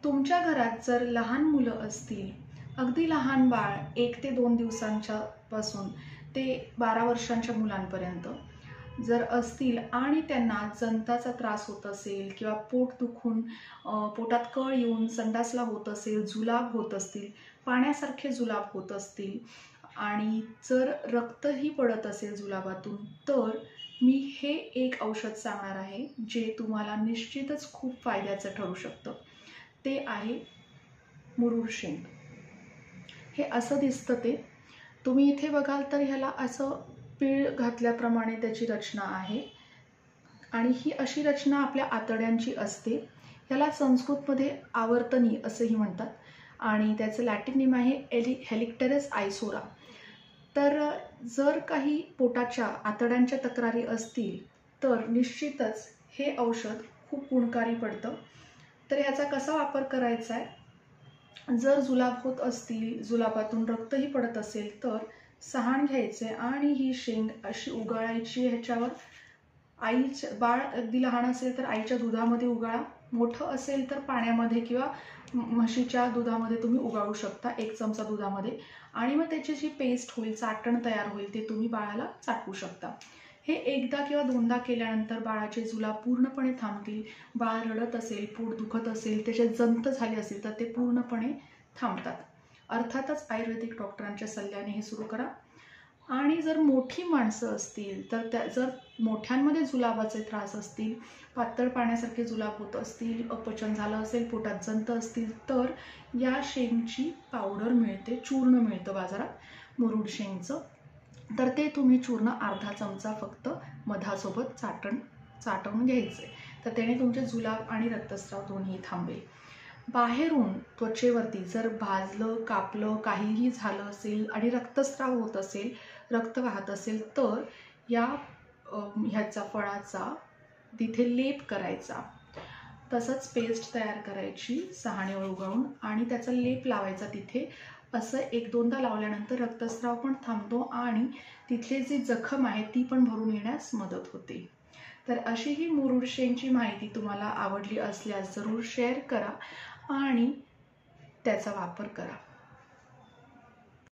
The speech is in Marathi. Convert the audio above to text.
तुमच्या घरात जर लहान मुलं असतील, अगदी लहान बाळ 1 ते 2 दिवसांच्या पासून ते 12 वर्षांच्या मुलांपर्यंत जर असतील आणि त्यांना जंताचा त्रास होत असेल किंवा पोट दुखून पोटात कळ येऊन संडासला होत असेल, जुलाब होत असतील, पाण्यासारखे जुलाब होत असतील आणि जर रक्तही पडत असेल जुलाबातून, तर मी हे एक औषध सांगणार आहे जे तुम्हाला निश्चितच खूप फायद्याचं ठरू शकतं. ते आहे मुरुड शेंग. हे असं दिसतं ते. तुम्ही इथे बघाल तर ह्याला असं पीळ घातल्याप्रमाणे त्याची रचना आहे आणि ही अशी रचना आपल्या आतड्यांची असते. ह्याला संस्कृतमध्ये आवर्तनी असंही म्हणतात आणि त्याचं लॅटिन नेम आहे हेलिक्टेरस आयसोरा. तर जर काही पोटाच्या आतड्यांच्या तक्रारी असतील तर निश्चितच हे औषध खूप गुणकारी पडतं. तर ह्याचा कसा वापर करायचा आहे, जर जुलाब होत असतील, जुलाबातून रक्तही पडत असेल तर सहाण घ्यायचे आणि ही शेंग अशी उगाळायची ह्याच्यावर. बाळ अगदी लहान असेल तर आईच्या दुधामध्ये उगाळा, मोठं असेल तर पाण्यामध्ये किंवा म्हशीच्या दुधामध्ये तुम्ही उगाळू शकता 1 चमचा दुधामध्ये आणि मग त्याची जी पेस्ट होईल, चाटण तयार होईल ते तुम्ही बाळाला चाटवू शकता. हे एकदा किंवा दोनदा केल्यानंतर बाळाचे जुलाब पूर्णपणे थांबतील. बाळ रडत असेल, पोट दुखत असेल, त्याचे जंत झाले असेल तर ते पूर्णपणे थांबतात. अर्थातच आयुर्वेदिक डॉक्टरांच्या सल्ल्याने हे सुरू करा. आणि जर मोठी माणसं असतील तर जर मोठ्यांमध्ये जुलाबाचे त्रास असतील, पातळ पाण्यासारखे जुलाब होत असतील, अपचन झालं असेल, पोटात जंत असतील तर या शेंगची पावडर मिळते, चूर्ण मिळतं बाजारात मुरुड शेंगचं. तर ते तुम्ही चूर्ण अर्धा चमचा फक्त मधासोबत चाटवून घ्यायचे. तर त्याने तुमचे जुलाब आणि रक्तस्राव दोन्ही थांबेल. बाहेरून त्वचेवरती जर भाजलं, कापलं, काहीही झालं असेल आणि रक्तस्राव होत असेल, रक्त वाहत असेल तर ह्याचा फळाचा तिथे लेप करायचा. तसंच पेस्ट तयार करायची सहाणेवर उगाळून आणि त्याचा लेप लावायचा तिथे. असं 1-2दा लावल्यानंतर रक्तस्राव पण थांबतो आणि तिथली जी जखम आहे ती पण भरून येण्यास मदत होते. तर अशी ही मुरुड शेंगची माहिती तुम्हाला आवडली असल्यास जरूर शेअर करा आणि त्याचा वापर करा.